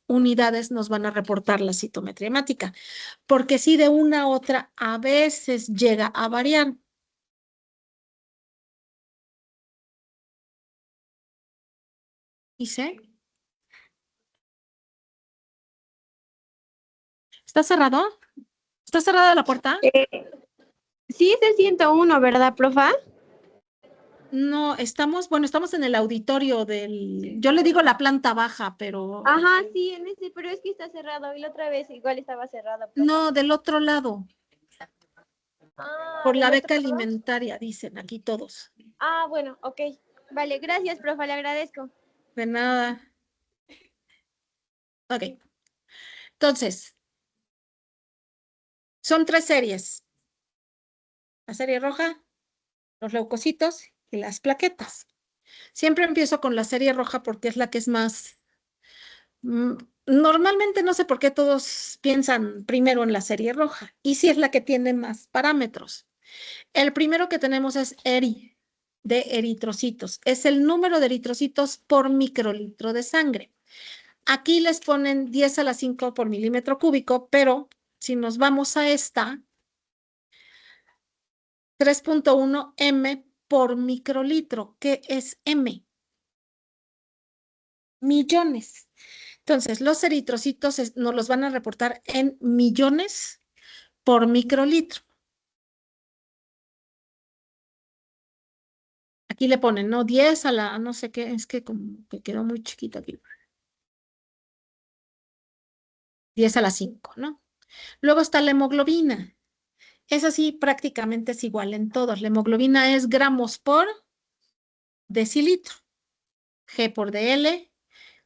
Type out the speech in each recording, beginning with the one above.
unidades nos van a reportar la citometría hemática, porque si de una a otra a veces llega a variar. ¿Dice? ¿Está cerrado? ¿Está cerrada la puerta? Sí, es el 101, ¿verdad, profa? No, estamos en el auditorio yo le digo la planta baja, pero Ajá, sí, en ese, pero es que está cerrado. Y la otra vez igual estaba cerrado, profa. no, del otro lado, Ah, por la ¿del beca otro lado? alimentaria, dicen aquí todos. Ah, bueno, ok. Vale, gracias, profa, le agradezco. De nada. Ok. Entonces, son 3 series. La serie roja, los leucocitos y las plaquetas. Siempre empiezo con la serie roja porque es la que es más... Normalmente no sé por qué todos piensan primero en la serie roja y si es la que tiene más parámetros. El primero que tenemos es ERI, de eritrocitos. Es el número de eritrocitos por microlitro de sangre. Aquí les ponen 10 a la 5 por milímetro cúbico, pero si nos vamos a esta, 3.1 M por microlitro. ¿Qué es M? Millones. Entonces, los eritrocitos nos los van a reportar en millones por microlitro. Aquí le ponen, ¿no? 10 a la, no sé qué, es que como que quedó muy chiquito aquí. 10 a la 5, ¿no? Luego está la hemoglobina. Esa sí prácticamente es igual en todos. La hemoglobina es gramos por decilitro. G por DL,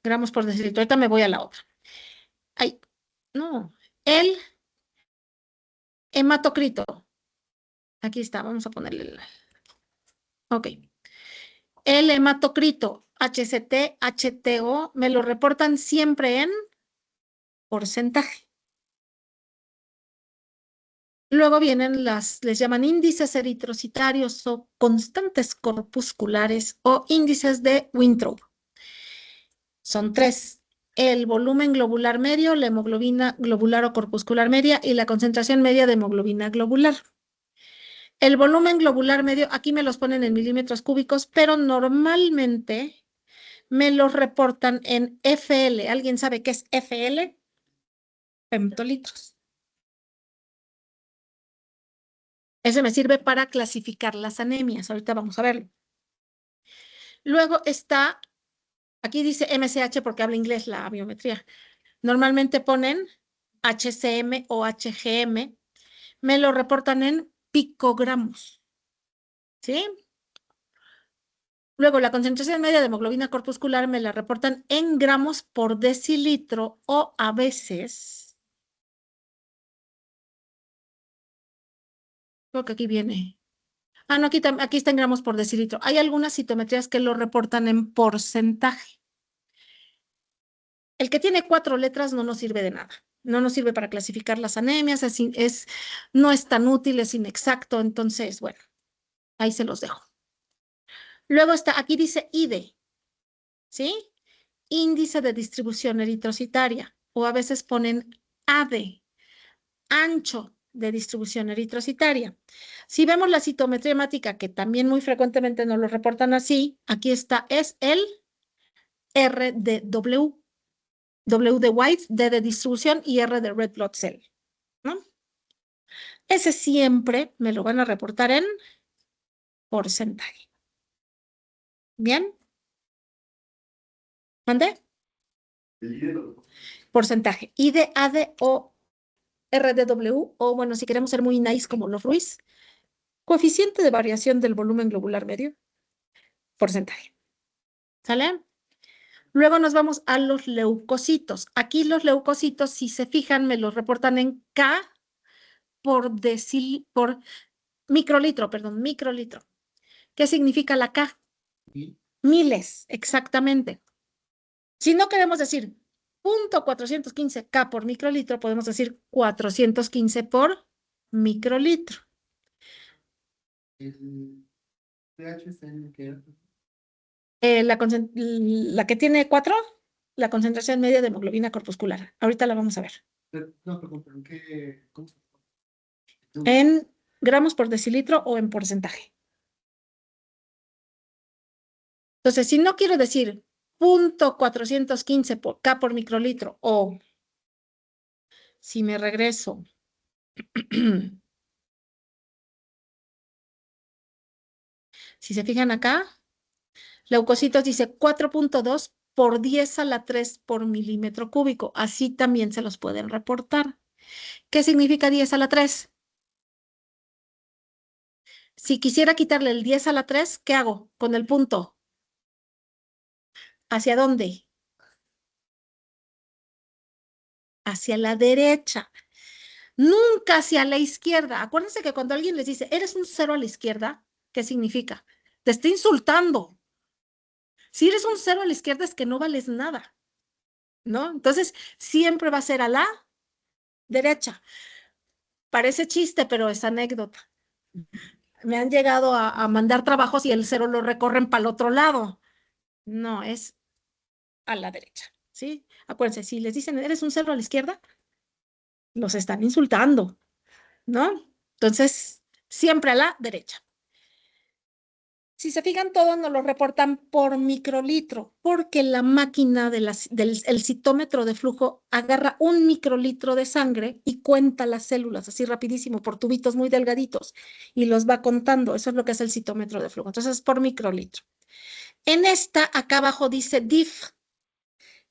gramos por decilitro. Ahorita me voy a la otra. Ay, no. El hematocrito. Aquí está, vamos a ponerle el... Ok. El hematocrito, HCT, HTO, me lo reportan siempre en porcentaje. Luego vienen les llaman índices eritrocitarios o constantes corpusculares o índices de Winthrop. Son 3. El volumen globular medio, la hemoglobina globular o corpuscular media y la concentración media de hemoglobina globular. El volumen globular medio, aquí me los ponen en milímetros cúbicos, pero normalmente me los reportan en FL. ¿Alguien sabe qué es FL? Femtolitros. Ese me sirve para clasificar las anemias. Ahorita vamos a verlo. Luego está, aquí dice MCH porque habla inglés la biometría. Normalmente ponen HCM o HGM. Me lo reportan en picogramos. ¿Sí? Luego, la concentración media de hemoglobina corpuscular me la reportan en gramos por decilitro o a veces, creo que aquí viene. Ah, no, aquí está en gramos por decilitro. Hay algunas citometrías que lo reportan en porcentaje. El que tiene 4 letras no nos sirve de nada. No nos sirve para clasificar las anemias, no es tan útil, es inexacto. Entonces, bueno, ahí se los dejo. Luego está, aquí dice IDE, ¿sí? Índice de distribución eritrocitaria, o a veces ponen AD, ancho de distribución eritrocitaria. Si vemos la citometría hemática, que también muy frecuentemente nos lo reportan así, aquí está, es el RDW, W de white, D de distribución y R de red blood cell, ¿no? Ese siempre me lo van a reportar en porcentaje. ¿Bien? ¿Mande? Porcentaje. ID, AD o RDW, o bueno, si queremos ser muy nice como los Ruiz, coeficiente de variación del volumen globular medio, porcentaje. ¿Sale? Luego nos vamos a los leucocitos. Aquí los leucocitos, si se fijan, me los reportan en K por microlitro, perdón, microlitro. ¿Qué significa la K? Miles, exactamente. Si no queremos decir 0.415 K por microlitro, podemos decir 415 por microlitro. La que tiene 4, la concentración media de hemoglobina corpuscular. Ahorita la vamos a ver. No, perdón, pero ¿qué? ¿Cómo se En gramos por decilitro o en porcentaje. Entonces, si no quiero decir 0.415 por K por microlitro o si me regreso si se fijan acá, leucocitos dice 4.2 por 10 a la 3 por milímetro cúbico. Así también se los pueden reportar. ¿Qué significa 10 a la 3? Si quisiera quitarle el 10 a la 3, ¿qué hago con el punto? ¿Hacia dónde? Hacia la derecha. Nunca hacia la izquierda. Acuérdense que cuando alguien les dice, eres un cero a la izquierda, ¿qué significa? Te está insultando. Si eres un cero a la izquierda es que no vales nada, ¿no? Entonces, siempre va a ser a la derecha. Parece chiste, pero es anécdota. Me han llegado a mandar trabajos y el cero lo recorren para el otro lado. No, es a la derecha, ¿sí? Acuérdense, si les dicen, eres un cero a la izquierda, los están insultando, ¿no? Entonces, siempre a la derecha. Si se fijan, todos nos lo reportan por microlitro, porque la máquina del el citómetro de flujo agarra un microlitro de sangre y cuenta las células así rapidísimo por tubitos muy delgaditos y los va contando. Eso es lo que es el citómetro de flujo. Entonces, por microlitro. En esta, acá abajo dice DIF,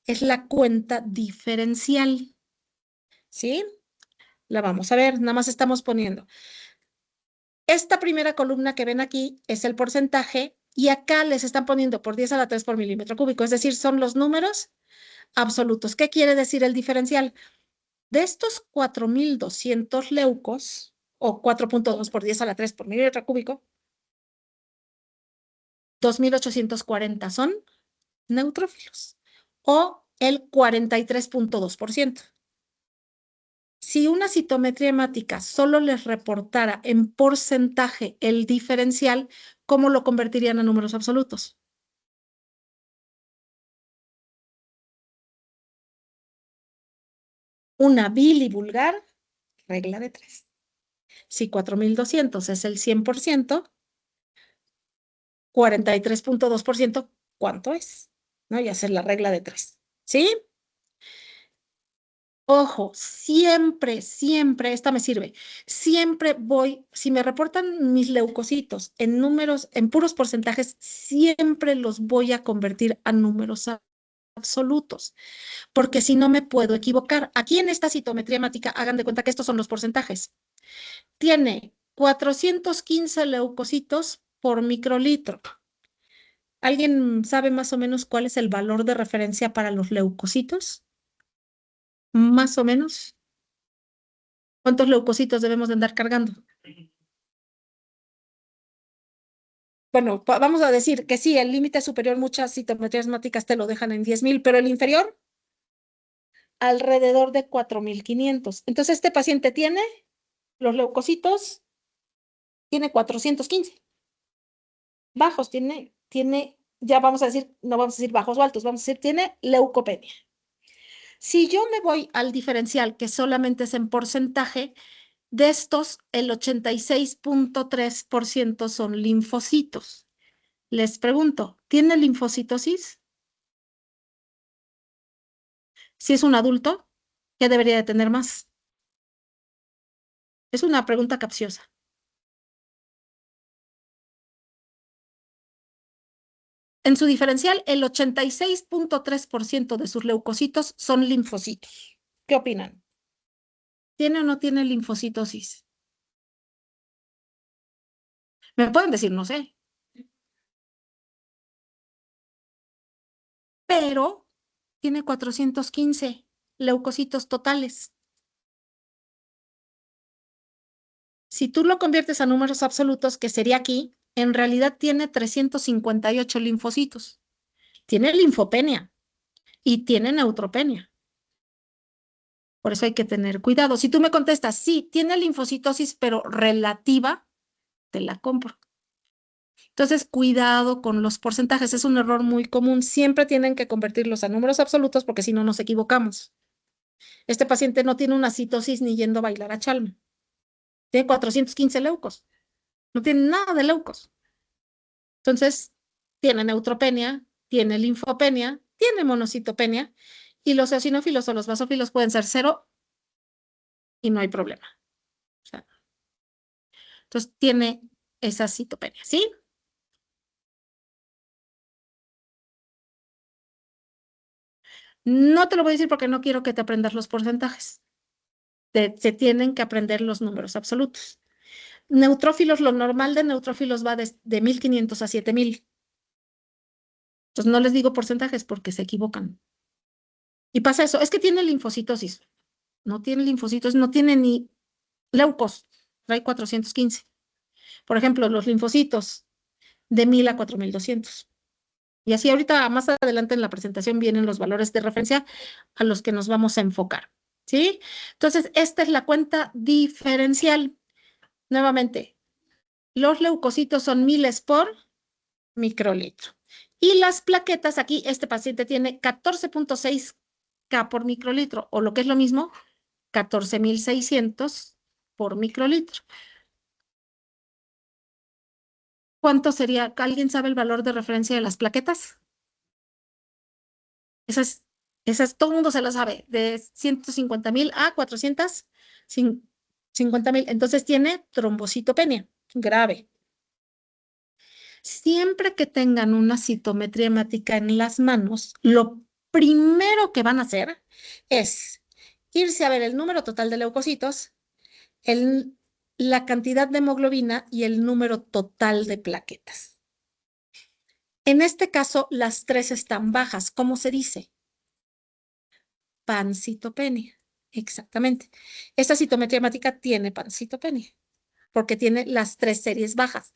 es la cuenta diferencial, ¿sí? La vamos a ver, nada más estamos poniendo. Esta primera columna que ven aquí es el porcentaje y acá les están poniendo por 10 a la 3 por milímetro cúbico, es decir, son los números absolutos. ¿Qué quiere decir el diferencial? De estos 4.200 leucos, o 4.2 por 10 a la 3 por milímetro cúbico, 2.840 son neutrófilos, o el 43.2%. Si una citometría hemática solo les reportara en porcentaje el diferencial, ¿cómo lo convertirían a números absolutos? Una bilivulgar, regla de 3. Si 4.200 es el 100%, 43.2%, ¿cuánto es? ¿No? Y hacer la regla de 3. ¿Sí? Ojo, siempre, siempre, esta me sirve. Siempre voy, si me reportan mis leucocitos en números, en puros porcentajes, siempre los voy a convertir a números absolutos, porque si no me puedo equivocar. Aquí en esta citometría hemática, hagan de cuenta que estos son los porcentajes. Tiene 415 leucocitos por microlitro. ¿Alguien sabe más o menos cuál es el valor de referencia para los leucocitos? Más o menos. ¿Cuántos leucocitos debemos de andar cargando? Bueno, vamos a decir que sí, el límite superior, muchas citometrías hemáticas te lo dejan en 10.000, pero el inferior, alrededor de 4.500. Entonces, este paciente tiene los leucocitos, tiene 415. Bajos, ya vamos a decir, no vamos a decir bajos o altos, vamos a decir, tiene leucopenia. Si yo me voy al diferencial, que solamente es en porcentaje, de estos, el 86.3% son linfocitos. Les pregunto, ¿tiene linfocitosis? Si es un adulto, ¿qué debería de tener más? Es una pregunta capciosa. En su diferencial, el 86.3% de sus leucocitos son linfocitos. ¿Qué opinan? ¿Tiene o no tiene linfocitosis? Me pueden decir, no sé. Pero tiene 415 leucocitos totales. Si tú lo conviertes a números absolutos, que sería aquí, en realidad tiene 358 linfocitos. Tiene linfopenia y tiene neutropenia. Por eso hay que tener cuidado. Si tú me contestas, sí, tiene linfocitosis, pero relativa, te la compro. Entonces, cuidado con los porcentajes. Es un error muy común. Siempre tienen que convertirlos a números absolutos porque si no nos equivocamos. Este paciente no tiene una citosis ni yendo a bailar a Chalma. Tiene 415 leucos. No tiene nada de leucos. Entonces, tiene neutropenia, tiene linfopenia, tiene monocitopenia y los eosinófilos o los basófilos pueden ser 0 y no hay problema. O sea, entonces, tiene esa citopenia, ¿sí? No te lo voy a decir porque no quiero que te aprendas los porcentajes. Se tienen que aprender los números absolutos. Neutrófilos, lo normal de neutrófilos va de 1500 a 7000. Entonces no les digo porcentajes porque se equivocan. Y pasa eso, es que tiene linfocitosis. No tiene linfocitos, no tiene ni leucos. Trae 415. Por ejemplo, los linfocitos de 1000 a 4200. Y así ahorita más adelante en la presentación vienen los valores de referencia a los que nos vamos a enfocar. ¿Sí? Entonces, esta es la cuenta diferencial. Nuevamente, los leucocitos son miles por microlitro. Y las plaquetas, aquí este paciente tiene 14.6 K por microlitro, o lo que es lo mismo, 14.600 por microlitro. ¿Cuánto sería? ¿Alguien sabe el valor de referencia de las plaquetas? Todo el mundo se lo sabe, de 150.000 a 450.000. Entonces tiene trombocitopenia grave. Siempre que tengan una citometría hemática en las manos, lo primero que van a hacer es irse a ver el número total de leucocitos, la cantidad de hemoglobina y el número total de plaquetas. En este caso, las tres están bajas. ¿Cómo se dice? Pancitopenia. Exactamente. Esta citometría hemática tiene pancitopenia porque tiene las tres series bajas.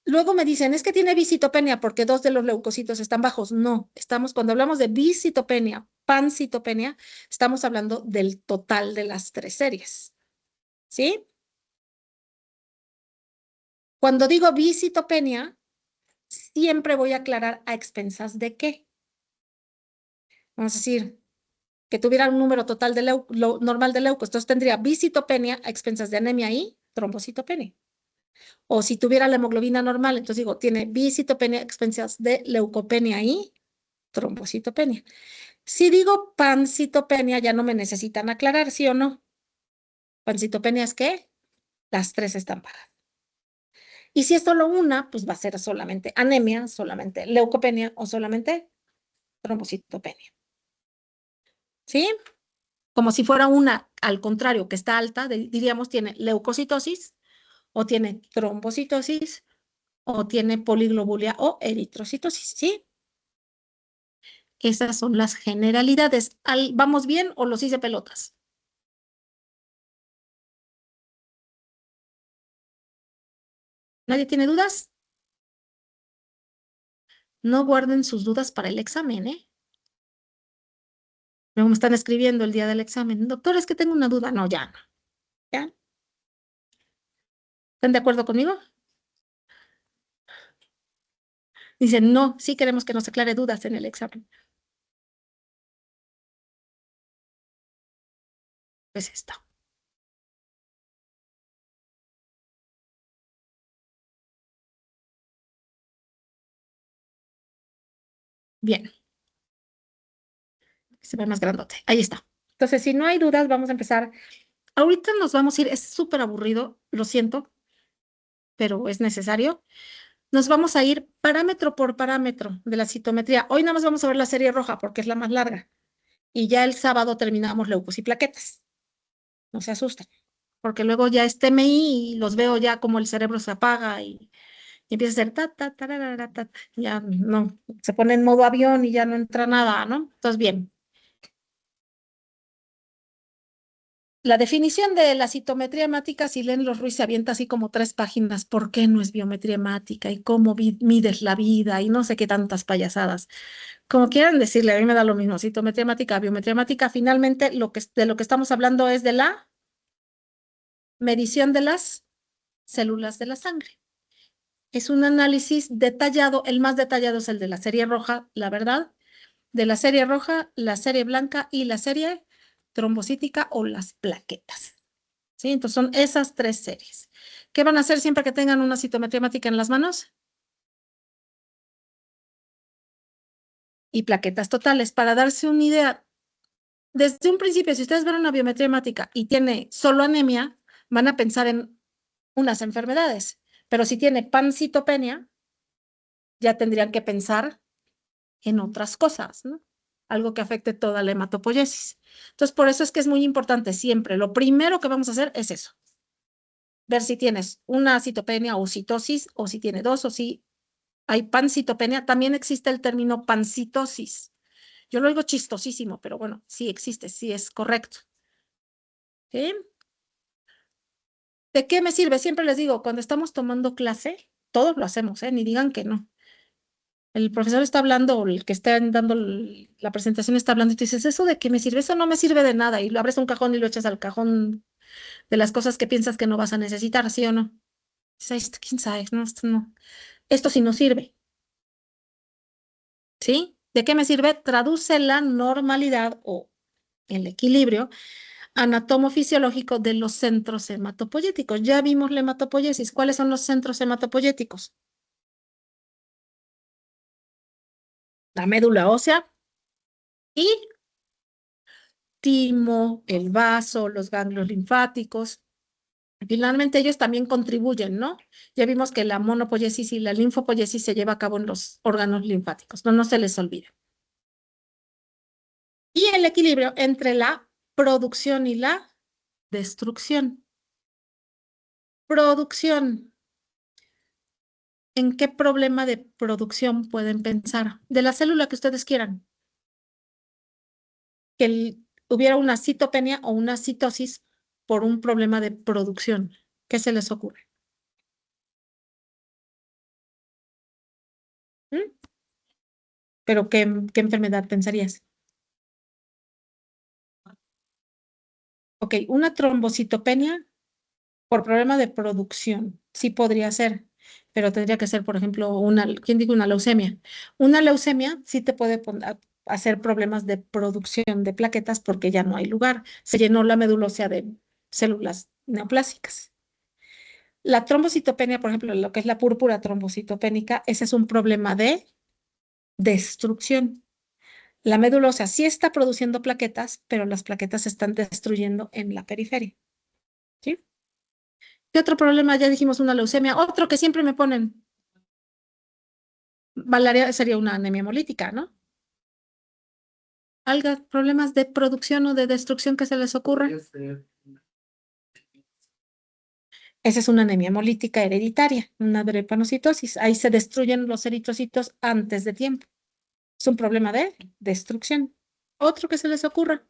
Luego me dicen, es que tiene bisitopenia porque 2 de los leucocitos están bajos. No, cuando hablamos de bisitopenia, pancitopenia, estamos hablando del total de las tres series. ¿Sí? Cuando digo bisitopenia, siempre voy a aclarar a expensas de qué. Vamos a decir que tuviera un número total de normal de leucos. Entonces tendría bisitopenia a expensas de anemia y trombocitopenia. O si tuviera la hemoglobina normal, entonces digo, tiene bisitopenia a expensas de leucopenia y trombocitopenia. Si digo pancitopenia, ya no me necesitan aclarar, ¿sí o no? Pancitopenia es que las tres están bajas. Y si es solo una, pues va a ser solamente anemia, solamente leucopenia o solamente trombocitopenia. ¿Sí? Como si fuera una, al contrario, que está alta, diríamos tiene leucocitosis o tiene trombocitosis o tiene poliglobulia o eritrocitosis, ¿sí? Esas son las generalidades. ¿Vamos bien o los hice pelotas? ¿Nadie tiene dudas? No guarden sus dudas para el examen, ¿eh? Luego me están escribiendo el día del examen. Doctor, es que tengo una duda. No, ya no. ¿Ya? ¿Están de acuerdo conmigo? Dicen, no, sí queremos que nos aclare dudas en el examen. Pues esto. Bien. Se ve más grandote. Ahí está. Entonces, si no hay dudas, vamos a empezar. Ahorita nos vamos a ir, es súper aburrido, lo siento, pero es necesario. Nos vamos a ir parámetro por parámetro de la citometría. Hoy nada más vamos a ver la serie roja porque es la más larga. Y ya el sábado terminamos leucos y plaquetas. No se asusten, porque luego ya es TMI y los veo ya como el cerebro se apaga y empieza a hacer ta, ta, ya no, se pone en modo avión y ya no entra nada, ¿no? Entonces, bien. La definición de la citometría hemática, si leen los Ruiz, se avienta así como 3 páginas. ¿Por qué no es biometría hemática? Y cómo mides la vida y no sé qué tantas payasadas. Como quieran decirle, a mí me da lo mismo. Citometría hemática, biometría hemática. Finalmente, de lo que estamos hablando es de la medición de las células de la sangre. Es un análisis detallado, el más detallado es el de la serie roja, la verdad, de la serie roja, la serie blanca y la serie trombocítica o las plaquetas. ¿Sí? Entonces son esas tres series. ¿Qué van a hacer siempre que tengan una citometría hemática en las manos? Y plaquetas totales. Para darse una idea, desde un principio, si ustedes ven una biometría hemática y tiene solo anemia, van a pensar en unas enfermedades. Pero si tiene pancitopenia, ya tendrían que pensar en otras cosas, ¿no? Algo que afecte toda la hematopoiesis. Entonces, por eso es que es muy importante siempre. Lo primero que vamos a hacer es eso. Ver si tienes una citopenia o citosis, o si tiene dos, o si hay pancitopenia. También existe el término pancitosis. Yo lo digo chistosísimo, pero bueno, sí existe, sí es correcto. ¿Sí? ¿De qué me sirve? Siempre les digo, cuando estamos tomando clase, todos lo hacemos, ni digan que no. El profesor está hablando, o el que está dando la presentación está hablando, y tú dices, ¿eso de qué me sirve? Eso no me sirve de nada. Y lo abres un cajón y lo echas al cajón de las cosas que piensas que no vas a necesitar, ¿sí o no? Dices, "Ay, esto quién sabe, no, esto no. Esto sí no sirve. ¿Sí? ¿De qué me sirve? Traduce la normalidad o el equilibrio anatomofisiológico de los centros hematopoyéticos. Ya vimos la hematopoiesis. ¿Cuáles son los centros hematopoyéticos? La médula ósea y timo, el vaso, los ganglios linfáticos. Finalmente ellos también contribuyen, ¿no? Ya vimos que la monopoiesis y la linfopoiesis se lleva a cabo en los órganos linfáticos, no se les olvide. Y el equilibrio entre la producción y la destrucción. Producción. ¿En qué problema de producción pueden pensar? De la célula que ustedes quieran. Que hubiera una citopenia o una citosis por un problema de producción. ¿Qué se les ocurre? ¿Mm? ¿Pero qué enfermedad pensarías? Ok, una trombocitopenia por problema de producción, sí podría ser, pero tendría que ser, por ejemplo, ¿quién dijo una leucemia? Una leucemia sí te puede hacer problemas de producción de plaquetas porque ya no hay lugar. Se llenó la médula ósea de células neoplásicas. La trombocitopenia, por ejemplo, lo que es la púrpura trombocitopénica, ese es un problema de destrucción. La médula ósea sí está produciendo plaquetas, pero las plaquetas se están destruyendo en la periferia. ¿Sí? ¿Qué otro problema? Ya dijimos una leucemia. Otro que siempre me ponen, malaria sería una anemia hemolítica, ¿no? ¿Algo, problemas de producción o de destrucción que se les ocurra? Esa es una anemia hemolítica hereditaria, una drepanocitosis. Ahí se destruyen los eritrocitos antes de tiempo. Es un problema de destrucción. Otro que se les ocurra.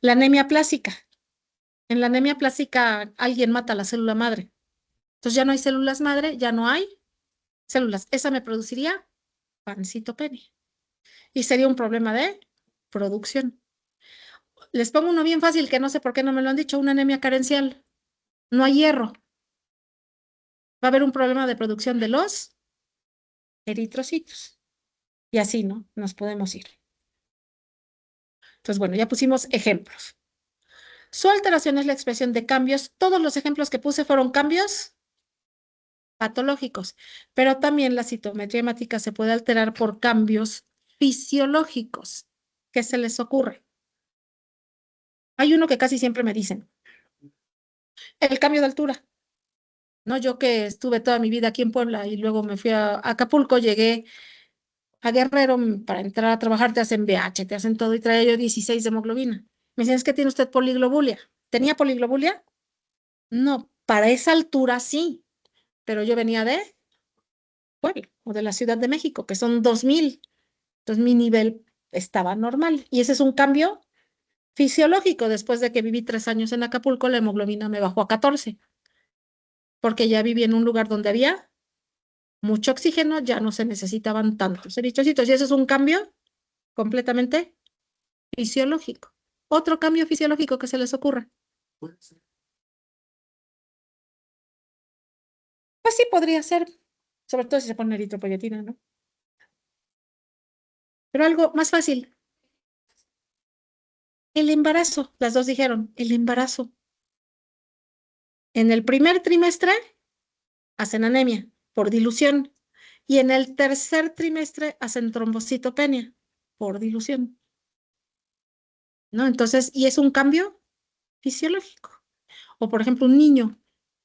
La anemia plástica. En la anemia plástica alguien mata la célula madre. Entonces ya no hay células madre, ya no hay células. Esa me produciría pancitopenia. Y sería un problema de producción. Les pongo uno bien fácil que no sé por qué no me lo han dicho, una anemia carencial. No hay hierro. Va a haber un problema de producción de los eritrocitos. Y así, ¿no? Nos podemos ir. Entonces, bueno, ya pusimos ejemplos. Su alteración es la expresión de cambios. Todos los ejemplos que puse fueron cambios patológicos, pero también la citometría hemática se puede alterar por cambios fisiológicos. ¿Qué se les ocurre? Hay uno que casi siempre me dicen, el cambio de altura. No, yo que estuve toda mi vida aquí en Puebla y luego me fui a Acapulco, llegué a Guerrero para entrar a trabajar, te hacen BH, te hacen todo y traía yo 16 de hemoglobina. Me dicen, es que tiene usted poliglobulia. ¿Tenía poliglobulia? No, para esa altura sí, pero yo venía de Puebla o de la Ciudad de México, que son 2000. Entonces mi nivel estaba normal y ese es un cambio fisiológico. Después de que viví 3 años en Acapulco, la hemoglobina me bajó a 14, porque ya viví en un lugar donde había mucho oxígeno, ya no se necesitaban tantos eritrocitos y ese es un cambio completamente fisiológico. Otro cambio fisiológico que se les ocurra. Pues sí, podría ser Sobre todo si se pone eritropoyetina, ¿no? Pero algo más fácil. El embarazo, las dos dijeron, el embarazo. En el primer trimestre hacen anemia por dilución y en el tercer trimestre hacen trombocitopenia por dilución, ¿no? Entonces, y es un cambio fisiológico. O por ejemplo, un niño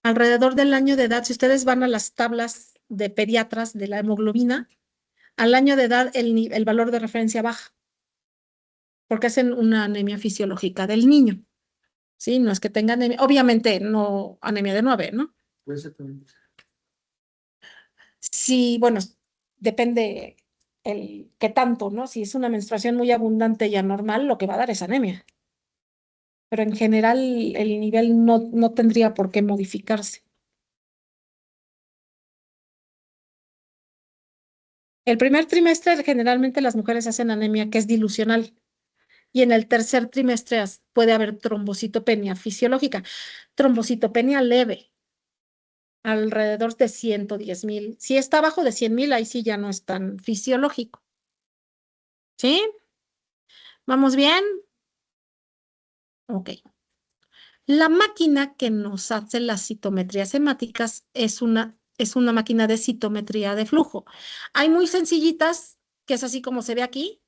alrededor del año de edad, si ustedes van a las tablas de pediatras de la hemoglobina, al año de edad el valor de referencia baja, porque hacen una anemia fisiológica del niño, ¿sí? No es que tenga anemia, obviamente no anemia de 9, ¿no? Puede ser también. Sí, bueno, depende el qué tanto, ¿no? Si es una menstruación muy abundante y anormal, lo que va a dar es anemia. Pero en general el nivel no tendría por qué modificarse. El primer trimestre generalmente las mujeres hacen anemia que es dilucional y en el tercer trimestre puede haber trombocitopenia fisiológica, trombocitopenia leve, alrededor de 110,000. Si está abajo de 100,000, ahí sí ya no es tan fisiológico. ¿Sí? ¿Vamos bien? Ok. La máquina que nos hace las citometrías hemáticas es una máquina de citometría de flujo. Hay muy sencillitas, que es así como se ve aquí,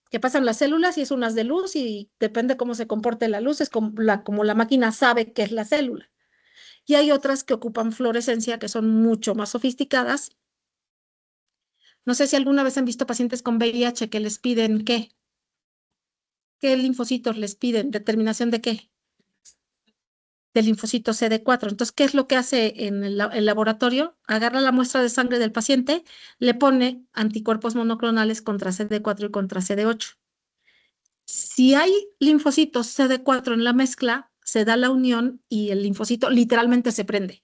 que pasan las células y es unas de luz y depende cómo se comporte la luz, es como la máquina sabe qué es la célula. Y hay otras que ocupan fluorescencia que son mucho más sofisticadas. No sé si alguna vez han visto pacientes con VIH que les piden ¿qué? ¿Qué linfocitos les piden? ¿Determinación de qué? Del linfocito CD4. Entonces, ¿qué es lo que hace en el laboratorio? Agarra la muestra de sangre del paciente, le pone anticuerpos monoclonales contra CD4 y contra CD8. Si hay linfocitos CD4 en la mezcla, se da la unión y el linfocito literalmente se prende,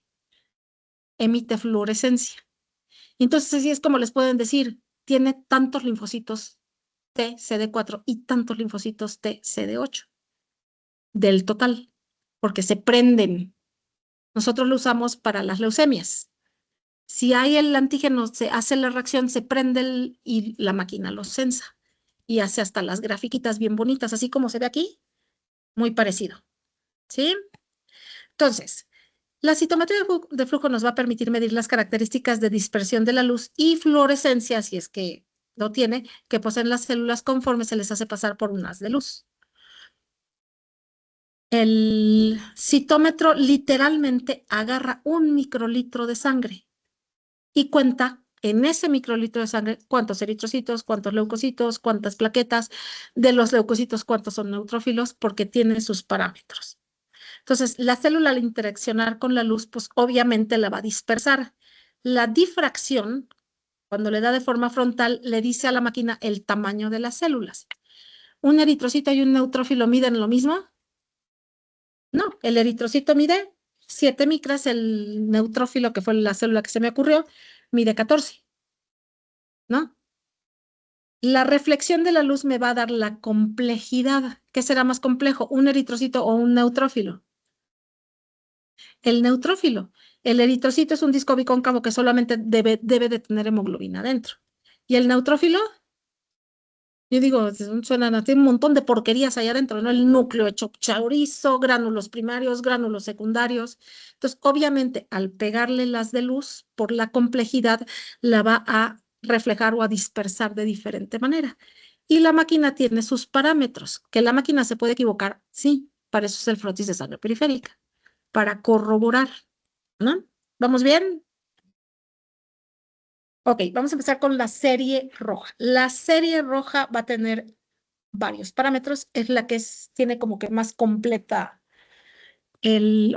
emite fluorescencia. Entonces, así es como les pueden decir, tiene tantos linfocitos T CD4 y tantos linfocitos T CD8 del total, porque se prenden. Nosotros lo usamos para las leucemias. Si hay el antígeno, se hace la reacción, se prende y la máquina lo sensa y hace hasta las grafiquitas bien bonitas, así como se ve aquí, muy parecido. ¿Sí? Entonces, la citometría de flujo nos va a permitir medir las características de dispersión de la luz y fluorescencia, si es que lo tiene, que poseen las células conforme se les hace pasar por un haz de luz. El citómetro literalmente agarra un microlitro de sangre y cuenta en ese microlitro de sangre cuántos eritrocitos, cuántos leucocitos, cuántas plaquetas, de los leucocitos cuántos son neutrófilos, porque tienen sus parámetros. Entonces, la célula al interaccionar con la luz, pues obviamente la va a dispersar. La difracción, cuando le da de forma frontal, le dice a la máquina el tamaño de las células. ¿Un eritrocito y un neutrófilo miden lo mismo? No, el eritrocito mide 7 micras, el neutrófilo, que fue la célula que se me ocurrió, mide 14, ¿no? La reflexión de la luz me va a dar la complejidad. ¿Qué será más complejo, un eritrocito o un neutrófilo? El neutrófilo. El eritrocito es un disco bicóncavo que solamente debe de tener hemoglobina dentro. ¿Y el neutrófilo? Yo digo, suenan, tiene un montón de porquerías allá adentro, ¿no? El núcleo hecho chorizo, gránulos primarios, gránulos secundarios. Entonces, obviamente, al pegarle las de luz, por la complejidad, la va a reflejar o a dispersar de diferente manera. Y la máquina tiene sus parámetros. ¿Que la máquina se puede equivocar? Sí, para eso es el frotis de sangre periférica, para corroborar, ¿no? ¿Vamos bien? Ok, vamos a empezar con la serie roja. La serie roja va a tener varios parámetros, es la que tiene como que más completa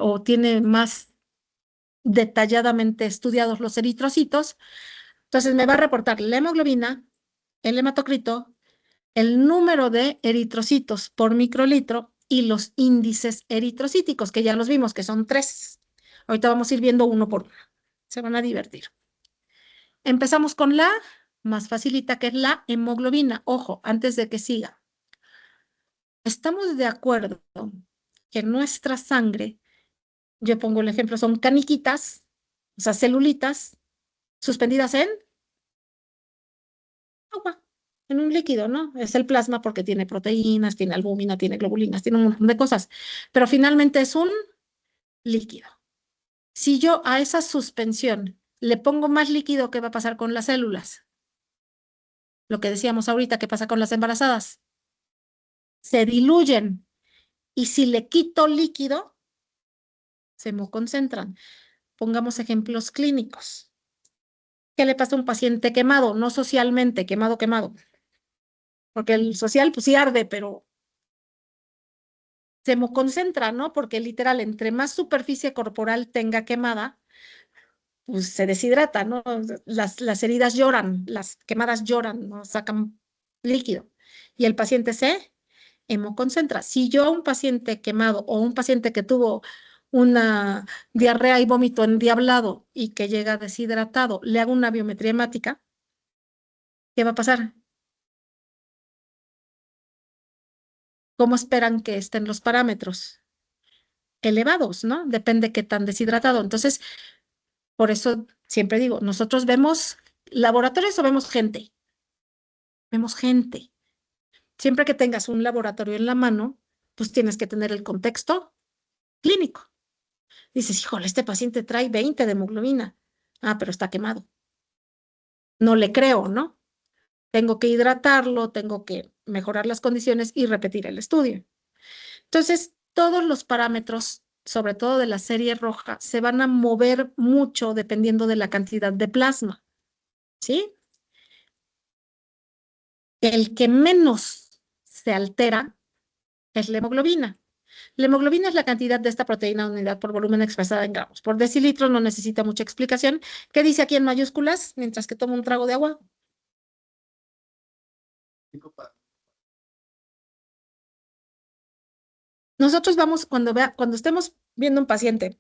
o tiene más detalladamente estudiados los eritrocitos. Entonces me va a reportar la hemoglobina, el hematocrito, el número de eritrocitos por microlitro y los índices eritrocíticos, que ya los vimos, que son 3. Ahorita vamos a ir viendo uno por uno. Se van a divertir. Empezamos con la más facilita, que es la hemoglobina. Ojo, antes de que siga. Estamos de acuerdo que nuestra sangre, yo pongo el ejemplo, son caniquitas, o sea, celulitas, suspendidas en agua, en un líquido, ¿no? Es el plasma porque tiene proteínas, tiene albúmina, tiene globulinas, tiene un montón de cosas, pero finalmente es un líquido. Si yo a esa suspensión le pongo más líquido, ¿qué va a pasar con las células? Lo que decíamos ahorita, ¿qué pasa con las embarazadas? Se diluyen. Y si le quito líquido, se hemoconcentran. Pongamos ejemplos clínicos. ¿Qué le pasa a un paciente quemado? No socialmente, quemado, quemado. Porque el social, pues sí arde, pero se hemoconcentra, ¿no? Porque literal, entre más superficie corporal tenga quemada, pues se deshidrata, ¿no? Las heridas lloran, las quemadas lloran, ¿no? Sacan líquido. Y el paciente se hemoconcentra. Si yo a un paciente quemado o un paciente que tuvo una diarrea y vómito endiablado y que llega deshidratado, le hago una biometría hemática, ¿qué va a pasar? ¿Cómo esperan que estén los parámetros? Elevados, ¿no? Depende qué tan deshidratado. Entonces, por eso siempre digo, nosotros vemos laboratorios o vemos gente. Vemos gente. Siempre que tengas un laboratorio en la mano, pues tienes que tener el contexto clínico. Dices, híjole, este paciente trae 20 de hemoglobina. Ah, pero está quemado. No le creo, ¿no? Tengo que hidratarlo, tengo que mejorar las condiciones y repetir el estudio. Entonces, todos los parámetros, sobre todo de la serie roja, se van a mover mucho dependiendo de la cantidad de plasma, ¿sí? El que menos se altera es la hemoglobina. La hemoglobina es la cantidad de esta proteína unidad por volumen expresada en gramos. Por decilitro no necesita mucha explicación. ¿Qué dice aquí en mayúsculas mientras que tomo un trago de agua? Nosotros vamos, cuando estemos viendo un paciente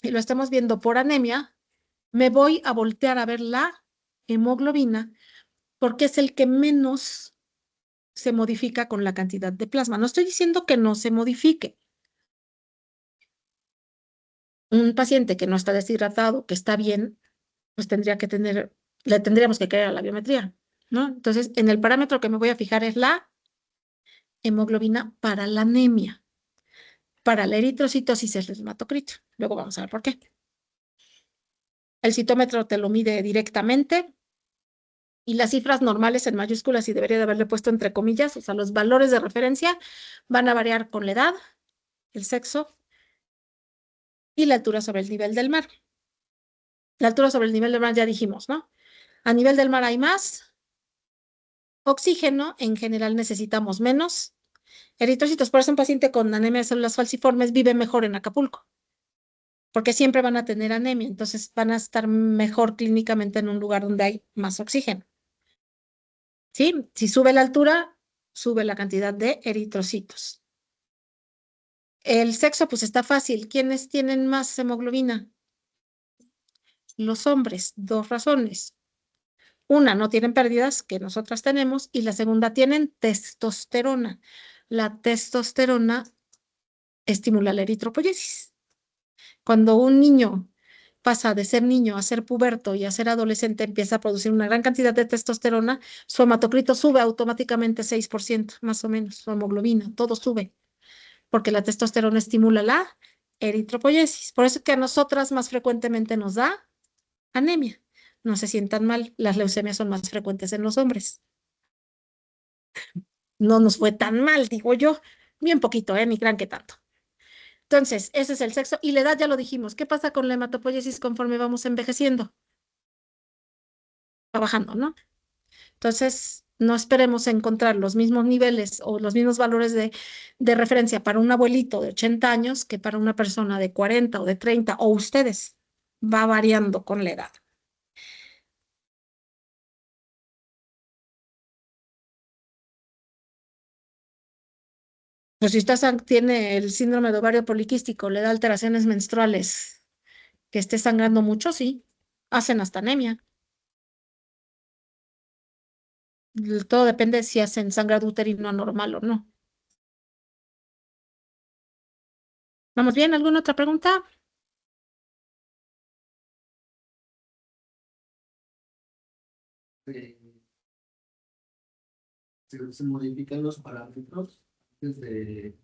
y lo estemos viendo por anemia, me voy a voltear a ver la hemoglobina porque es el que menos se modifica con la cantidad de plasma. No estoy diciendo que no se modifique. Un paciente que no está deshidratado, que está bien, pues le tendríamos que creer a la biometría, ¿no? Entonces, en el parámetro que me voy a fijar es la hemoglobina para la anemia. Para la eritrocitosis es el hematocrito. Luego vamos a ver por qué. El citómetro te lo mide directamente y las cifras normales en mayúsculas, y debería de haberle puesto entre comillas, o sea, los valores de referencia van a variar con la edad, el sexo y la altura sobre el nivel del mar. La altura sobre el nivel del mar ya dijimos, ¿no? A nivel del mar hay más oxígeno, en general necesitamos menos eritrocitos. Por eso un paciente con anemia de células falciformes vive mejor en Acapulco, porque siempre van a tener anemia, entonces van a estar mejor clínicamente en un lugar donde hay más oxígeno. ¿Sí? Si sube la altura, sube la cantidad de eritrocitos. El sexo, pues está fácil. ¿Quiénes tienen más hemoglobina? Los hombres. Dos razones. Una, no tienen pérdidas, que nosotras tenemos, y la segunda, tienen testosterona. La testosterona estimula la eritropoyesis. Cuando un niño pasa de ser niño a ser puberto y a ser adolescente, empieza a producir una gran cantidad de testosterona, su hematocrito sube automáticamente 6%, más o menos, su hemoglobina, todo sube, porque la testosterona estimula la eritropoyesis. Por eso es que a nosotras más frecuentemente nos da anemia. No se sientan mal, las leucemias son más frecuentes en los hombres. No nos fue tan mal, digo yo. Bien poquito, ni crean que tanto. Entonces, ese es el sexo. Y la edad ya lo dijimos. ¿Qué pasa con la hematopoiesis conforme vamos envejeciendo? Va bajando, ¿no? Entonces, no esperemos encontrar los mismos niveles o los mismos valores de referencia para un abuelito de 80 años que para una persona de 40 o de 30 o ustedes. Va variando con la edad. Pues si usted tiene el síndrome de ovario poliquístico, le da alteraciones menstruales, que esté sangrando mucho, sí, hacen hasta anemia. Todo depende si hacen sangrado uterino anormal o no. ¿Vamos bien? ¿Alguna otra pregunta? se modifican los parámetros antes de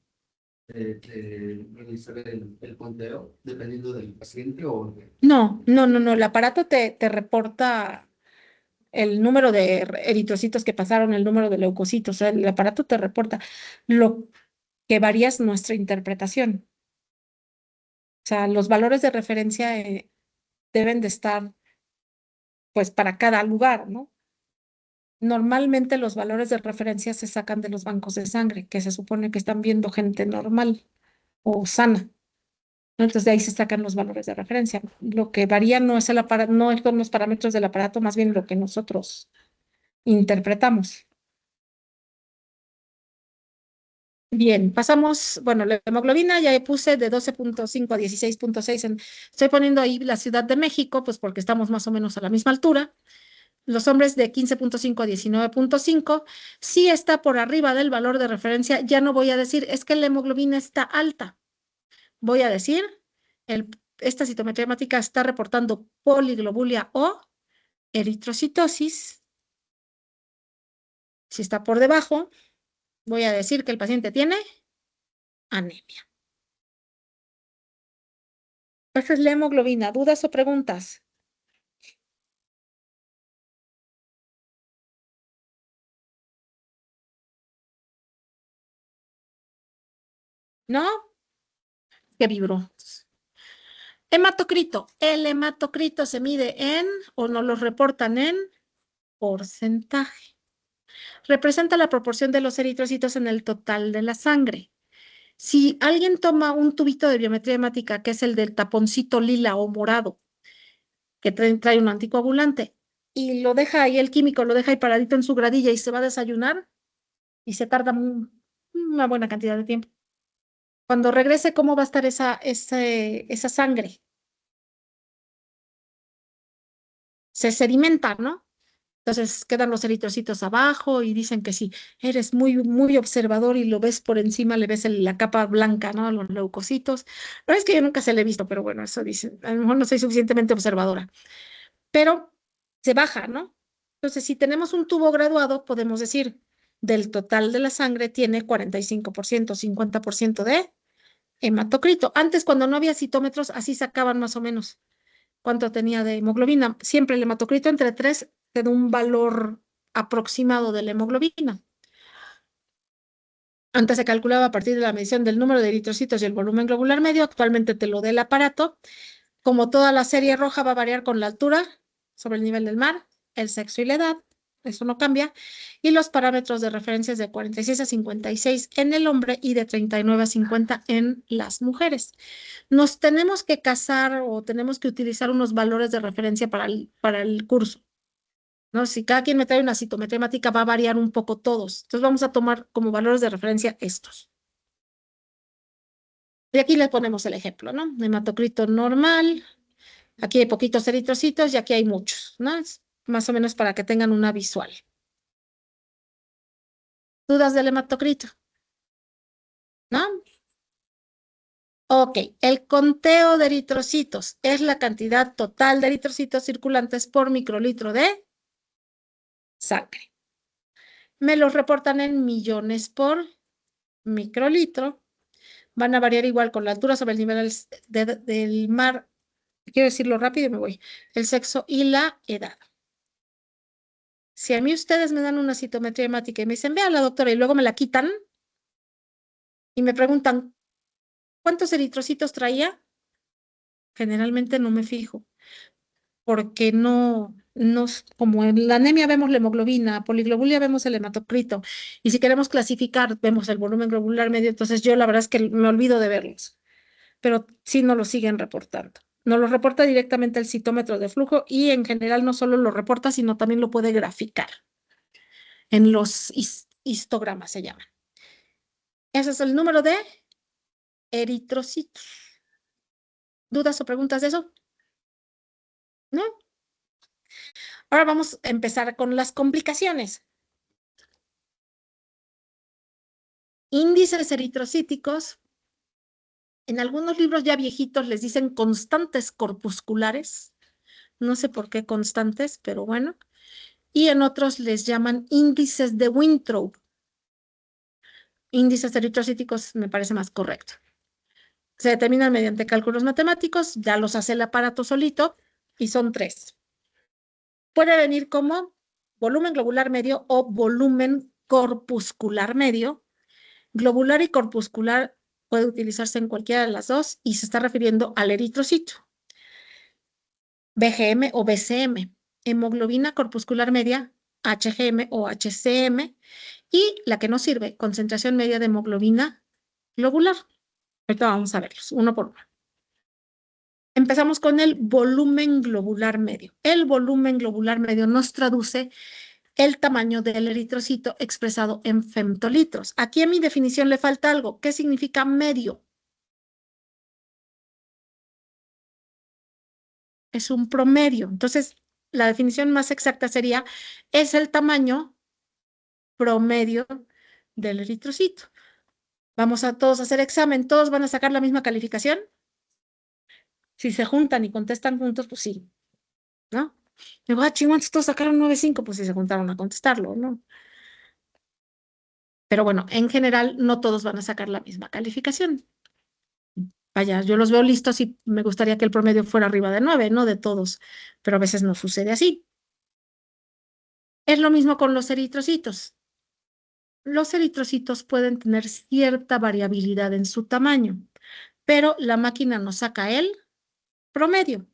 realizar el conteo, dependiendo del paciente o... No, no, no, no. El aparato te reporta el número de eritrocitos que pasaron, el número de leucocitos. O sea, el aparato te reporta. Lo que varía es nuestra interpretación. O sea, los valores de referencia deben de estar, pues, para cada lugar, ¿no? Normalmente los valores de referencia se sacan de los bancos de sangre, que se supone que están viendo gente normal o sana, ¿no? Entonces de ahí se sacan los valores de referencia. Lo que varía no es el aparato, no son los parámetros del aparato, más bien lo que nosotros interpretamos. Bien, pasamos, bueno, la hemoglobina ya puse de 12.5 a 16.6. Estoy poniendo ahí la Ciudad de México, pues porque estamos más o menos a la misma altura. Los hombres de 15.5 a 19.5, si está por arriba del valor de referencia, ya no voy a decir, es que la hemoglobina está alta. Voy a decir, esta citometría hemática está reportando poliglobulia o eritrocitosis. Si está por debajo, voy a decir que el paciente tiene anemia. Esa es la hemoglobina. ¿Dudas o preguntas? ¿No? Que vibró. Hematocrito. El hematocrito se mide en, o nos lo reportan en, porcentaje. Representa la proporción de los eritrocitos en el total de la sangre. Si alguien toma un tubito de biometría hemática, que es el del taponcito lila o morado, que trae un anticoagulante, y lo deja ahí, el químico lo deja ahí paradito en su gradilla y se va a desayunar, y se tarda una buena cantidad de tiempo. Cuando regrese, ¿cómo va a estar esa sangre? Se sedimenta, ¿no? Entonces quedan los eritrocitos abajo y dicen que si eres muy, muy observador y lo ves por encima, le ves la capa blanca, ¿no? Los leucocitos. No es que yo nunca se le he visto, pero bueno, eso dicen. A lo mejor no soy suficientemente observadora, pero se baja, ¿no? Entonces, si tenemos un tubo graduado, podemos decir, del total de la sangre tiene 45%, 50% de hematocrito. Antes, cuando no había citómetros, así sacaban más o menos cuánto tenía de hemoglobina. Siempre el hematocrito entre 3 te da un valor aproximado de la hemoglobina. Antes se calculaba a partir de la medición del número de eritrocitos y el volumen globular medio. Actualmente te lo da el aparato. Como toda la serie roja va a variar con la altura sobre el nivel del mar, el sexo y la edad. Eso no cambia. Y los parámetros de referencia es de 46 a 56 en el hombre y de 39 a 50 en las mujeres. Nos tenemos que casar o tenemos que utilizar unos valores de referencia para el curso, ¿no? Si cada quien me trae una citometría hemática, va a variar un poco todos. Entonces vamos a tomar como valores de referencia estos. Y aquí les ponemos el ejemplo, ¿no? Hematocrito normal. Aquí hay poquitos eritrocitos y aquí hay muchos, ¿no? Es más o menos para que tengan una visual. ¿Dudas del hematocrito? ¿No? Ok, el conteo de eritrocitos es la cantidad total de eritrocitos circulantes por microlitro de sangre. Me los reportan en millones por microlitro. Van a variar igual con la altura sobre el nivel del mar. Quiero decirlo rápido y me voy. El sexo y la edad. Si a mí ustedes me dan una citometría hemática y me dicen, vea la doctora, y luego me la quitan y me preguntan, ¿cuántos eritrocitos traía? Generalmente no me fijo, porque como en la anemia vemos la hemoglobina, poliglobulia vemos el hematocrito, y si queremos clasificar, vemos el volumen globular medio, entonces yo la verdad es que me olvido de verlos, pero sí no lo siguen reportando. Nos lo reporta directamente el citómetro de flujo y en general no solo lo reporta, sino también lo puede graficar en los histogramas, se llaman. Ese es el número de eritrocitos. ¿Dudas o preguntas de eso? ¿No? Ahora vamos a empezar con las complicaciones. Índices eritrocíticos. En algunos libros ya viejitos les dicen constantes corpusculares. No sé por qué constantes, pero bueno. y en otros les llaman índices de Winthrop. Índices eritrocíticos me parece más correcto. Se determinan mediante cálculos matemáticos, ya los hace el aparato solito, y son 3. Puede venir como volumen globular medio o volumen corpuscular medio. Globular y corpuscular puede utilizarse en cualquiera de las dos y se está refiriendo al eritrocito. BGM o BCM. Hemoglobina corpuscular media, HGM o HCM. Y la que no sirve, concentración media de hemoglobina globular. Ahorita vamos a verlos uno por uno. Empezamos con el volumen globular medio. El volumen globular medio nos traduce el tamaño del eritrocito expresado en femtolitros. Aquí en mi definición le falta algo. ¿Qué significa medio? Es un promedio. Entonces, la definición más exacta sería, es el tamaño promedio del eritrocito. Vamos a todos a hacer examen. ¿Todos van a sacar la misma calificación? Si se juntan y contestan juntos, pues sí, ¿no? Me voy a chingar, todos sacaron 9.5, pues si se juntaron a contestarlo, ¿no? Pero bueno, en general no todos van a sacar la misma calificación. Vaya, yo los veo listos y me gustaría que el promedio fuera arriba de 9, no de todos, pero a veces no sucede así. Es lo mismo con los eritrocitos. Los eritrocitos pueden tener cierta variabilidad en su tamaño, pero la máquina nos saca el promedio.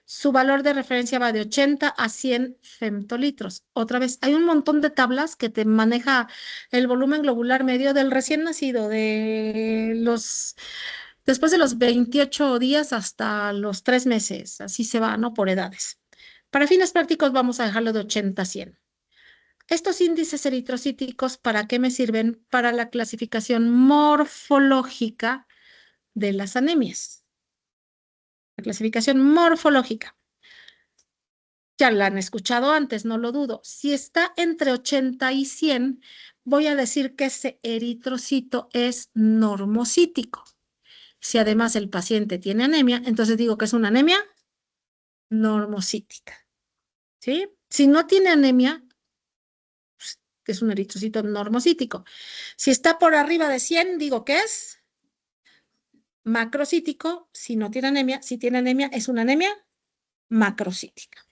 Su valor de referencia va de 80 a 100 femtolitros. Otra vez, hay un montón de tablas que te maneja el volumen globular medio del recién nacido, después de los 28 días hasta los 3 meses. Así se va, ¿no? Por edades. Para fines prácticos vamos a dejarlo de 80 a 100. Estos índices eritrocíticos, ¿para qué me sirven? Para la clasificación morfológica de las anemias. La clasificación morfológica. Ya la han escuchado antes, no lo dudo. Si está entre 80 y 100, voy a decir que ese eritrocito es normocítico. Si además el paciente tiene anemia, entonces digo que es una anemia normocítica. ¿Sí? Si no tiene anemia, pues, que es un eritrocito normocítico. Si está por arriba de 100, digo que es macrocítico. Si no tiene anemia, si tiene anemia, es una anemia macrocítica.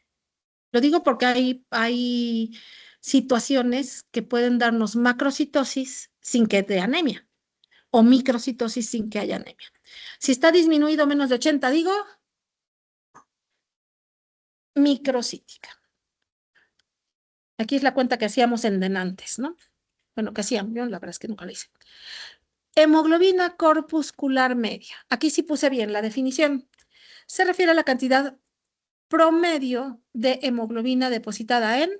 Lo digo porque hay situaciones que pueden darnos macrocitosis sin que dé anemia o microcitosis sin que haya anemia. Si está disminuido menos de 80, digo microcítica. Aquí es la cuenta que hacíamos en Denantes, ¿no? Bueno, que hacían, yo la verdad es que nunca la hice. Hemoglobina corpuscular media. Aquí sí puse bien la definición. Se refiere a la cantidad promedio de hemoglobina depositada en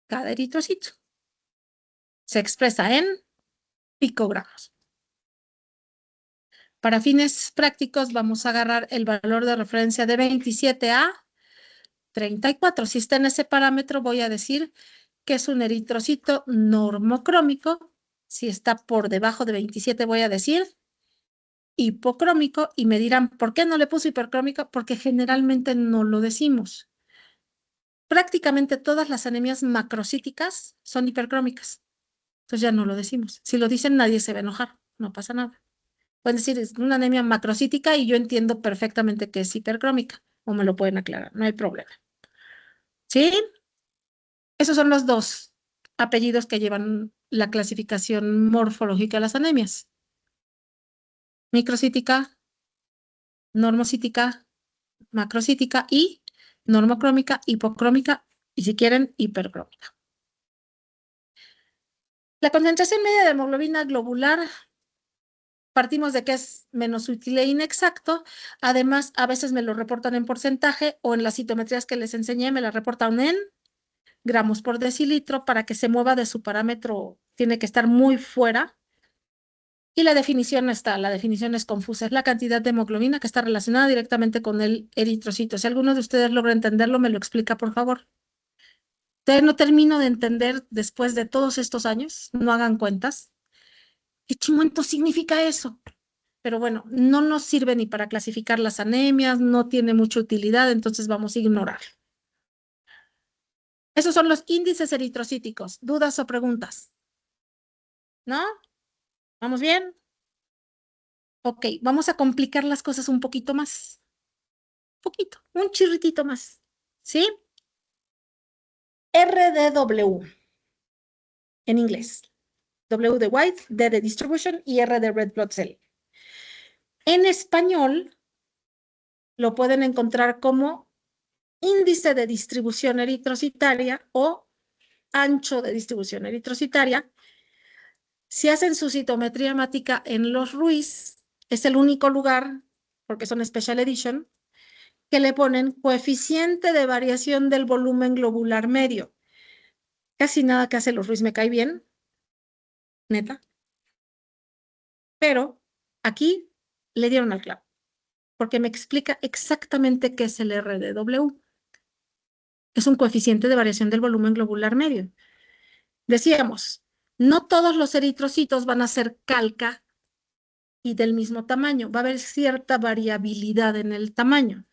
cada eritrocito. Se expresa en picogramos. Para fines prácticos vamos a agarrar el valor de referencia de 27 a 34. Si está en ese parámetro voy a decir que es un eritrocito normocrómico. Si está por debajo de 27 voy a decir hipocrómico y me dirán, ¿por qué no le puso hipercrómico? Porque generalmente no lo decimos. Prácticamente todas las anemias macrocíticas son hipercrómicas. Entonces ya no lo decimos. Si lo dicen nadie se va a enojar, no pasa nada. Pueden decir, es una anemia macrocítica y yo entiendo perfectamente que es hipercrómica, o me lo pueden aclarar, no hay problema. ¿Sí? Esos son los dos apellidos que llevan la clasificación morfológica de las anemias. Microcítica, normocítica, macrocítica y normocrómica, hipocrómica y si quieren, hipercrómica. La concentración media de hemoglobina globular partimos de que es menos útil e inexacto. Además, a veces me lo reportan en porcentaje o en las citometrías que les enseñé me la reportan en gramos por decilitro para que se mueva de su parámetro. Tiene que estar muy fuera. Y la definición es confusa. Es la cantidad de hemoglobina que está relacionada directamente con el eritrocito. Si alguno de ustedes logra entenderlo, me lo explica, por favor. Todavía no termino de entender después de todos estos años. No hagan cuentas. ¿Qué chimoento significa eso? Pero bueno, no nos sirve ni para clasificar las anemias, no tiene mucha utilidad, entonces vamos a ignorarlo. Esos son los índices eritrocíticos. ¿Dudas o preguntas? ¿No? ¿Vamos bien? Ok, vamos a complicar las cosas un poquito más. Poquito, un chirritito más. ¿Sí? RDW en inglés. W de white, D de distribution y R de red blood cell. En español lo pueden encontrar como índice de distribución eritrocitaria o ancho de distribución eritrocitaria. Si hacen su citometría hemática en los Ruiz, es el único lugar, porque son Special Edition, que le ponen coeficiente de variación del volumen globular medio. Casi nada que hace los Ruiz me cae bien, neta. Pero aquí le dieron al clavo, porque me explica exactamente qué es el RDW. Es un coeficiente de variación del volumen globular medio. Decíamos, no todos los eritrocitos van a ser calca y del mismo tamaño. Va a haber cierta variabilidad en el tamaño.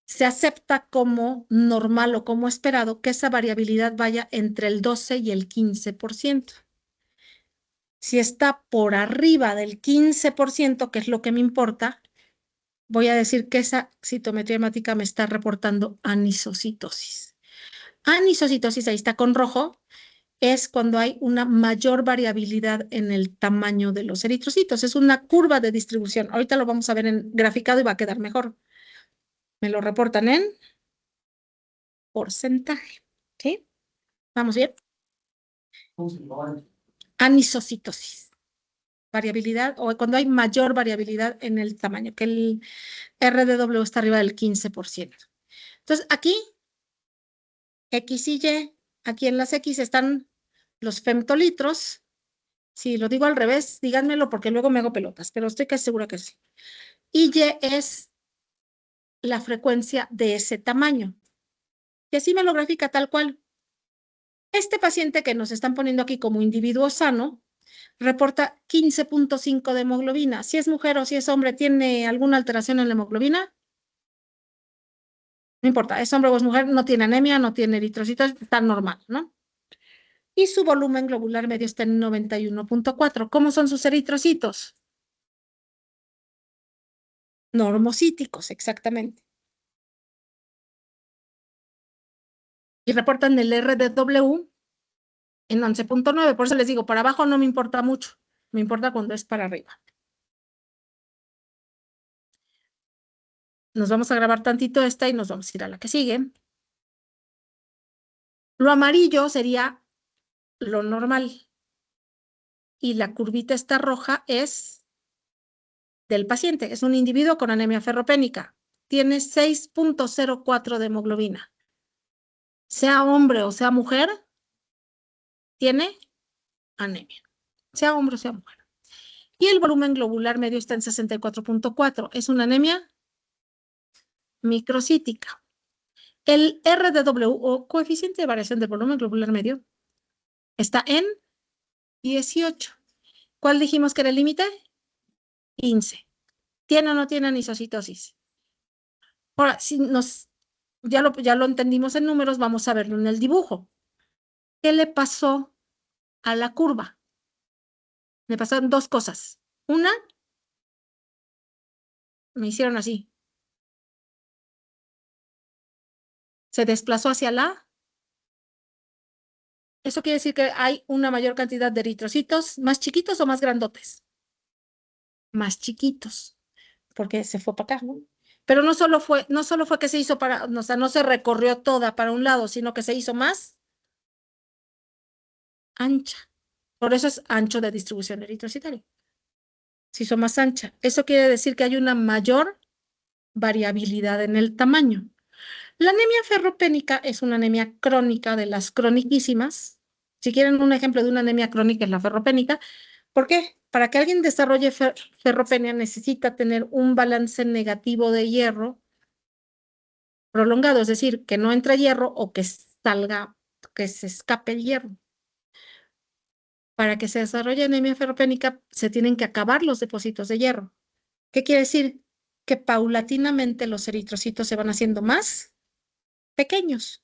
Se acepta como normal o como esperado que esa variabilidad vaya entre el 12 y el 15%. Si está por arriba del 15%, que es lo que me importa, voy a decir que esa citometría hemática me está reportando anisocitosis. Anisocitosis, ahí está con rojo, es cuando hay una mayor variabilidad en el tamaño de los eritrocitos. Es una curva de distribución. Ahorita lo vamos a ver en graficado y va a quedar mejor. Me lo reportan en porcentaje. ¿Sí? ¿Vamos bien? Anisocitosis. Variabilidad, o cuando hay mayor variabilidad en el tamaño, que el RDW está arriba del 15%. Entonces, aquí, X y Y, aquí en las X están los femtolitros. Si lo digo al revés, díganmelo porque luego me hago pelotas, pero estoy casi segura que sí. Y Y es la frecuencia de ese tamaño. Y así me lo grafica tal cual. Este paciente que nos están poniendo aquí como individuo sano reporta 15.5 de hemoglobina. Si es mujer o si es hombre, ¿tiene alguna alteración en la hemoglobina? No importa, es hombre o es mujer, no tiene anemia, no tiene eritrocitos, está normal, ¿no? Y su volumen globular medio está en 91.4. ¿Cómo son sus eritrocitos? Normocíticos, exactamente. Y reportan el RDW en 11.9. Por eso les digo, para abajo no me importa mucho. Me importa cuando es para arriba. Nos vamos a grabar tantito esta y nos vamos a ir a la que sigue. Lo amarillo sería lo normal. Y la curvita esta roja es del paciente. Es un individuo con anemia ferropénica. Tiene 6.04 de hemoglobina. Sea hombre o sea mujer, tiene anemia. Sea hombre o sea mujer. Y el volumen globular medio está en 64.4. Es una anemia microcítica. El RDW o coeficiente de variación del volumen globular medio está en 18. ¿Cuál dijimos que era el límite? 15. ¿Tiene o no tiene anisocitosis? Ahora, si ya lo entendimos en números, vamos a verlo en el dibujo. ¿Qué le pasó a la curva? Me pasaron dos cosas. Una, me hicieron así. Se desplazó hacia la. Eso quiere decir que hay una mayor cantidad de eritrocitos, más chiquitos o más grandotes. Más chiquitos, porque se fue para acá, ¿no? Pero no solo fue que se hizo o sea, no se recorrió toda para un lado, sino que se hizo más ancha. Por eso es ancho de distribución eritrocitaria. Se hizo más ancha. Eso quiere decir que hay una mayor variabilidad en el tamaño. La anemia ferropénica es una anemia crónica de las croniquísimas. Si quieren un ejemplo de una anemia crónica es la ferropénica. ¿Por qué? Para que alguien desarrolle ferropenia necesita tener un balance negativo de hierro prolongado, es decir, que no entre hierro o que salga, que se escape el hierro. Para que se desarrolle anemia ferropénica se tienen que acabar los depósitos de hierro. ¿Qué quiere decir? Que paulatinamente los eritrocitos se van haciendo más pequeños.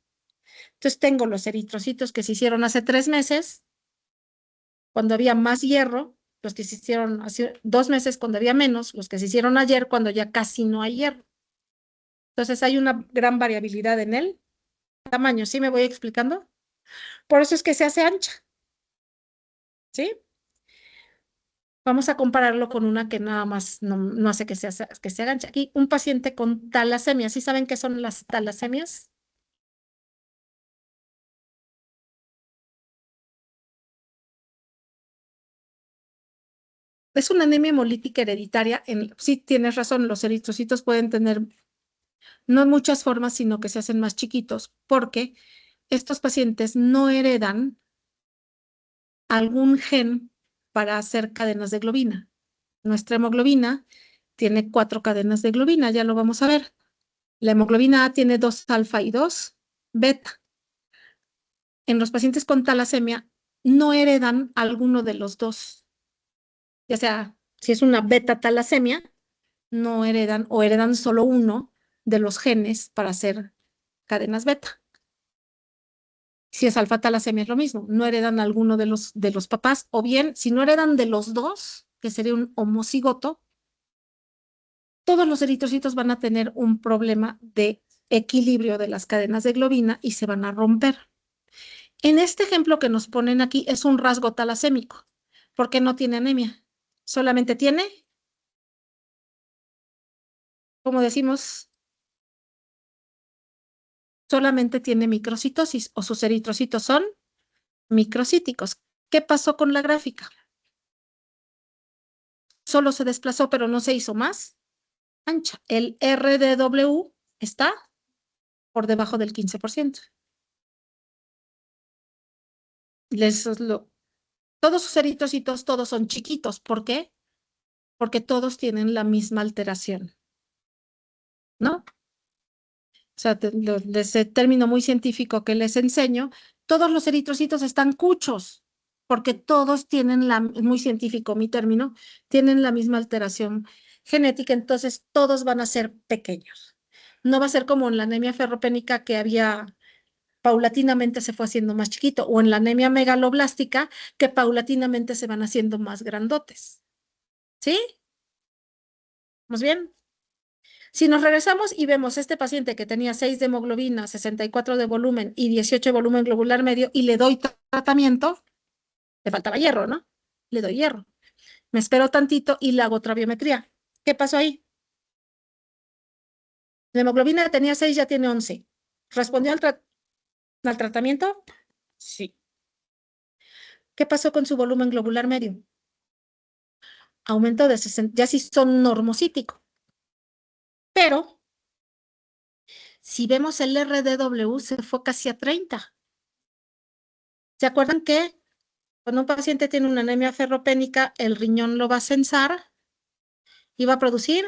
Entonces tengo los eritrocitos que se hicieron hace 3 meses, cuando había más hierro, los que se hicieron hace 2 meses cuando había menos, los que se hicieron ayer cuando ya casi no hay hierro. Entonces hay una gran variabilidad en el tamaño, ¿sí me voy explicando? Por eso es que se hace ancha, ¿sí? Vamos a compararlo con una que nada más no hace que se haga ancha. Aquí un paciente con talasemia, ¿sí saben qué son las talasemias? Es una anemia hemolítica hereditaria. Sí, tienes razón, los eritrocitos pueden tener no en muchas formas, sino que se hacen más chiquitos, porque estos pacientes no heredan algún gen para hacer cadenas de globina. Nuestra hemoglobina tiene 4 cadenas de globina, ya lo vamos a ver. La hemoglobina A tiene 2 alfa y 2 beta. En los pacientes con talasemia no heredan alguno de los dos, ya sea si es una beta talasemia, no heredan o heredan solo uno de los genes para hacer cadenas beta. Si es alfa talasemia es lo mismo, no heredan alguno de los papás, o bien si no heredan de los dos, que sería un homocigoto, todos los eritrocitos van a tener un problema de equilibrio de las cadenas de globina y se van a romper. En este ejemplo que nos ponen aquí es un rasgo talasémico, porque no tiene anemia, solamente tiene, como decimos, solamente tiene microcitosis o sus eritrocitos son microcíticos. ¿Qué pasó con la gráfica? Solo se desplazó, pero no se hizo más ancha. El RDW está por debajo del 15%. Todos sus eritrocitos, todos son chiquitos. ¿Por qué? Porque todos tienen la misma alteración, ¿no? O sea, ese término muy científico que les enseño, todos los eritrocitos están cuchos, porque todos tienen es muy científico mi término, tienen la misma alteración genética, entonces todos van a ser pequeños. No va a ser como en la anemia ferropénica que había paulatinamente se fue haciendo más chiquito, o en la anemia megaloblástica que paulatinamente se van haciendo más grandotes. ¿Sí? ¿Vamos bien? Si nos regresamos y vemos este paciente que tenía 6 de hemoglobina, 64 de volumen y 18 de volumen globular medio y le doy tratamiento, le faltaba hierro, ¿no? Le doy hierro. Me espero tantito y le hago otra biometría. ¿Qué pasó ahí? La hemoglobina tenía 6, ya tiene 11. ¿Respondió al tratamiento? Sí. ¿Qué pasó con su volumen globular medio? Aumento de 60, ya sí son normocítico. Pero si vemos el RDW se fue casi a 30. ¿Se acuerdan que cuando un paciente tiene una anemia ferropénica, el riñón lo va a censar y va a producir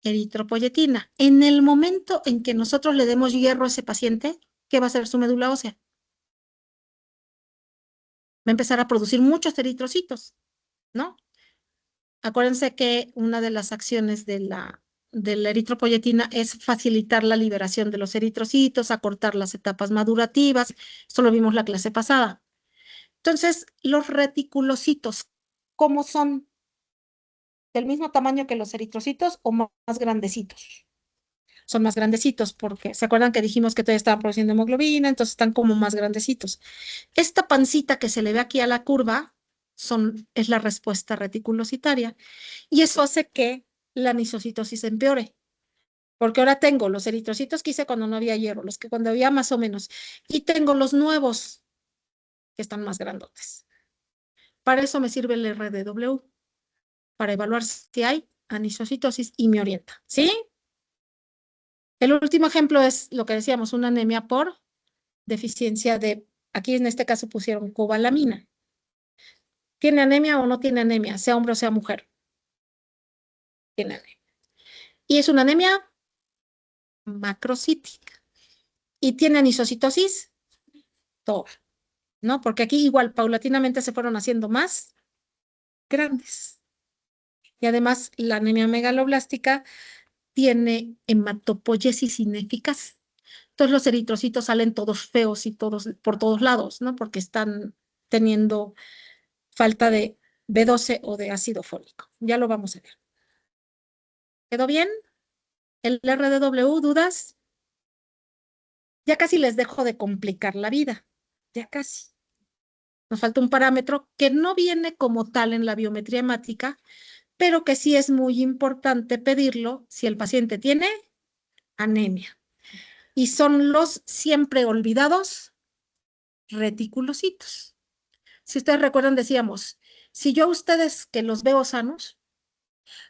eritropoyetina? En el momento en que nosotros le demos hierro a ese paciente, ¿qué va a hacer su médula ósea? Va a empezar a producir muchos eritrocitos, ¿no? Acuérdense que una de las acciones de la eritropoyetina es facilitar la liberación de los eritrocitos, acortar las etapas madurativas. Esto lo vimos la clase pasada. Entonces, los reticulocitos, ¿cómo son? ¿Del mismo tamaño que los eritrocitos o más grandecitos? Son más grandecitos porque, ¿se acuerdan que dijimos que todavía estaban produciendo hemoglobina? Entonces están como más grandecitos. Esta pancita que se le ve aquí a la curva es la respuesta reticulocitaria. Y eso hace que la anisocitosis empeore. Porque ahora tengo los eritrocitos que hice cuando no había hierro, los que cuando había más o menos, y tengo los nuevos que están más grandotes. Para eso me sirve el RDW, para evaluar si hay anisocitosis y me orienta. ¿Sí? El último ejemplo es lo que decíamos, una anemia por deficiencia aquí en este caso pusieron cobalamina. ¿Tiene anemia o no tiene anemia? Sea hombre o sea mujer. Tiene anemia. Y es una anemia macrocítica. ¿Y tiene anisocitosis? Todo, ¿no? Porque aquí igual paulatinamente se fueron haciendo más grandes. Y además la anemia megaloblástica tiene hematopoiesis ineficaz. Entonces los eritrocitos salen todos feos y todos por todos lados, ¿no? Porque están teniendo falta de B12 o de ácido fólico. Ya lo vamos a ver. ¿Quedó bien? ¿El RDW, dudas? Ya casi les dejo de complicar la vida. Ya casi. Nos falta un parámetro que no viene como tal en la biometría hemática, pero que sí es muy importante pedirlo si el paciente tiene anemia. Y son los siempre olvidados reticulocitos. Si ustedes recuerdan, decíamos, si yo a ustedes que los veo sanos,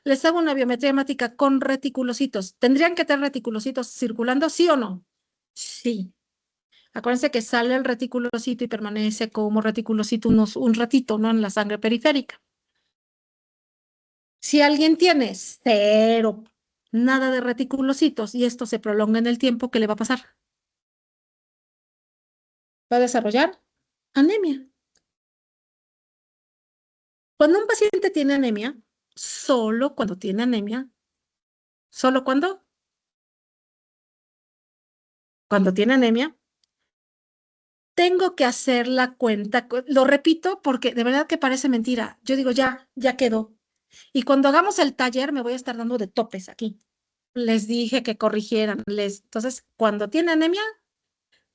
les hago una biometría hemática con reticulocitos, ¿tendrían que tener reticulocitos circulando, sí o no? Sí. Acuérdense que sale el reticulocito y permanece como reticulocito un ratito, ¿no? En la sangre periférica. Si alguien tiene cero, nada de reticulocitos y esto se prolonga en el tiempo, ¿qué le va a pasar? Va a desarrollar anemia. Cuando un paciente tiene anemia, solo cuando tiene anemia, ¿solo cuando? Cuando tiene anemia, tengo que hacer la cuenta. Lo repito porque de verdad que parece mentira. Yo digo, ya quedó. Y cuando hagamos el taller me voy a estar dando de topes aquí. Les dije que corrigieran. Entonces, cuando tiene anemia,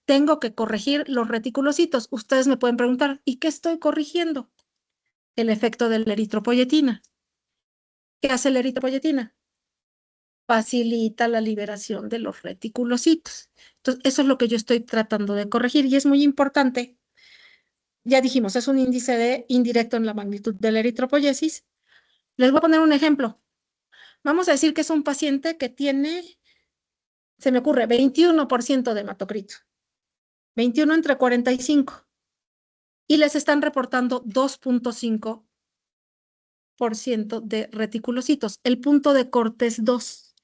tengo que corregir los reticulocitos. Ustedes me pueden preguntar, ¿y qué estoy corrigiendo? El efecto de la eritropoyetina. ¿Qué hace la eritropoyetina? Facilita la liberación de los reticulocitos. Entonces, eso es lo que yo estoy tratando de corregir y es muy importante. Ya dijimos, es un índice de indirecto en la magnitud de la eritropoyesis. Les voy a poner un ejemplo. Vamos a decir que es un paciente que tiene, se me ocurre, 21% de hematocrito. 21 entre 45. Y les están reportando 2.5% de reticulocitos. El punto de corte es 2.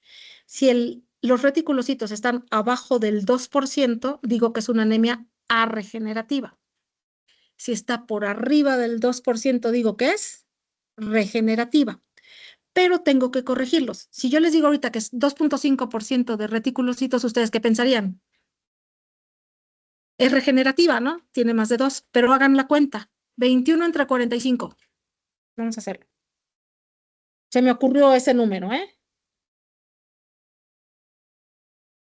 Si los reticulocitos están abajo del 2%, digo que es una anemia arregenerativa. Si está por arriba del 2%, digo que es regenerativa. Pero tengo que corregirlos. Si yo les digo ahorita que es 2.5% de reticulocitos, ¿ustedes qué pensarían? Es regenerativa, ¿no? Tiene más de 2, pero hagan la cuenta. 21 entre 45. Vamos a hacerlo. Se me ocurrió ese número, ¿eh?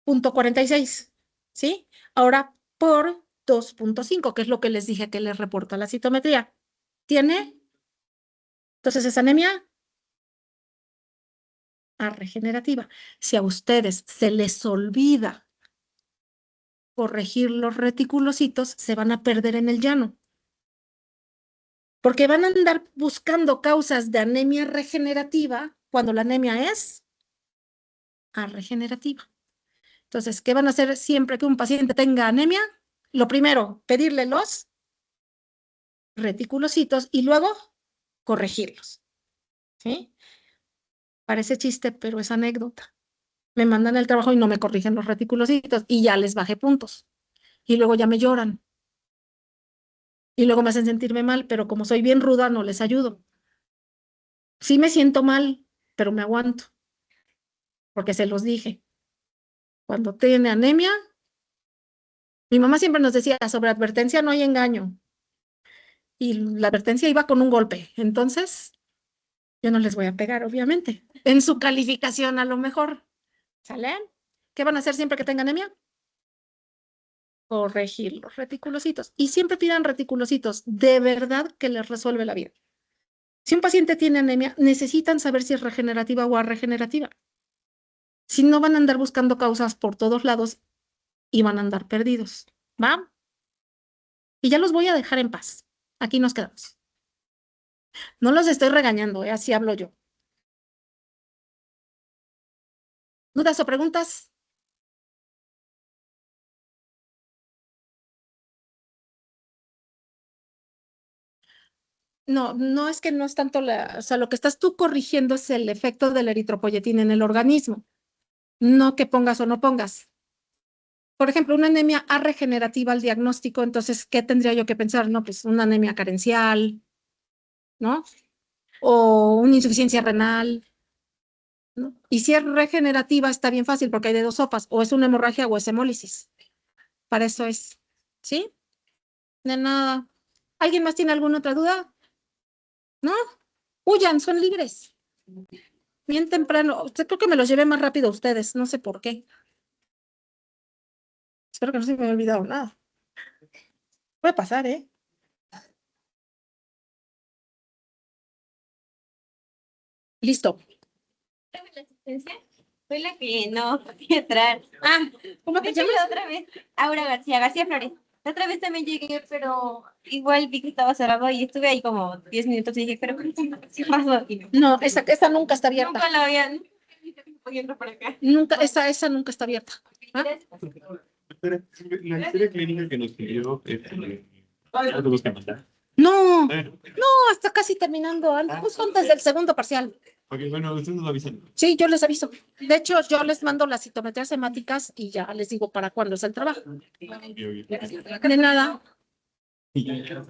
0.46, ¿sí? Ahora por 2.5, que es lo que les dije que les reporta la citometría. ¿Tiene? Entonces es anemia regenerativa. Si a ustedes se les olvida corregir los reticulocitos, se van a perder en el llano. Porque van a andar buscando causas de anemia regenerativa cuando la anemia es regenerativa. Entonces, ¿qué van a hacer siempre que un paciente tenga anemia? Lo primero, pedirle los reticulocitos y luego corregirlos. ¿Sí? Parece chiste, pero es anécdota. Me mandan el trabajo y no me corrigen los reticulocitos y ya les bajé puntos. Y luego ya me lloran. Y luego me hacen sentirme mal, pero como soy bien ruda, no les ayudo. Sí me siento mal, pero me aguanto, porque se los dije. Cuando tiene anemia, mi mamá siempre nos decía, sobre advertencia no hay engaño. Y la advertencia iba con un golpe. Entonces, yo no les voy a pegar, obviamente. En su calificación a lo mejor. ¿Salen? ¿Qué van a hacer siempre que tengan anemia? Corregir los reticulocitos. Y siempre pidan reticulocitos. De verdad que les resuelve la vida. Si un paciente tiene anemia, necesitan saber si es regenerativa o arregenerativa. Si no, van a andar buscando causas por todos lados y van a andar perdidos. ¿Va? Y ya los voy a dejar en paz. Aquí nos quedamos. No los estoy regañando, así hablo yo. ¿Dudas o preguntas? No, no es que no es tanto o sea, lo que estás tú corrigiendo es el efecto de la eritropoyetina en el organismo, no que pongas o no pongas. Por ejemplo, una anemia regenerativa al diagnóstico, entonces, ¿qué tendría yo que pensar? No, pues una anemia carencial, ¿no? O una insuficiencia renal, ¿no? Y si es regenerativa, está bien fácil porque hay de dos sopas, o es una hemorragia o es hemólisis. Para eso es. ¿Sí? De nada. ¿Alguien más tiene alguna otra duda? ¿No? Huyan, son libres. Bien temprano. Creo que me los llevé más rápido a ustedes. No sé por qué. Espero que no se me haya olvidado nada. Puede pasar, ¿eh? Listo. La asistencia fue la que no podía entrar. ¿Cómo te De hecho, llamas? la otra vez, Aura García Flores. La otra vez también llegué, pero igual vi que estaba cerrado y estuve ahí como 10 minutos y dije, pero ¿cómo se pasó? Y no. No, esa nunca está abierta. Nunca la habían. Podía entrar por acá. Nunca, esa nunca está abierta. ¿Ah? La historia clínica que nos pidió, ya lo tenemos que mandar. No, Bueno, hasta casi terminando, justo antes del segundo parcial. ok, bueno, ustedes nos lo avisan. Sí, yo les aviso. De hecho, yo les mando las citometrías hemáticas y ya les digo para cuándo es el trabajo. Ok, ok. De nada. Y ya.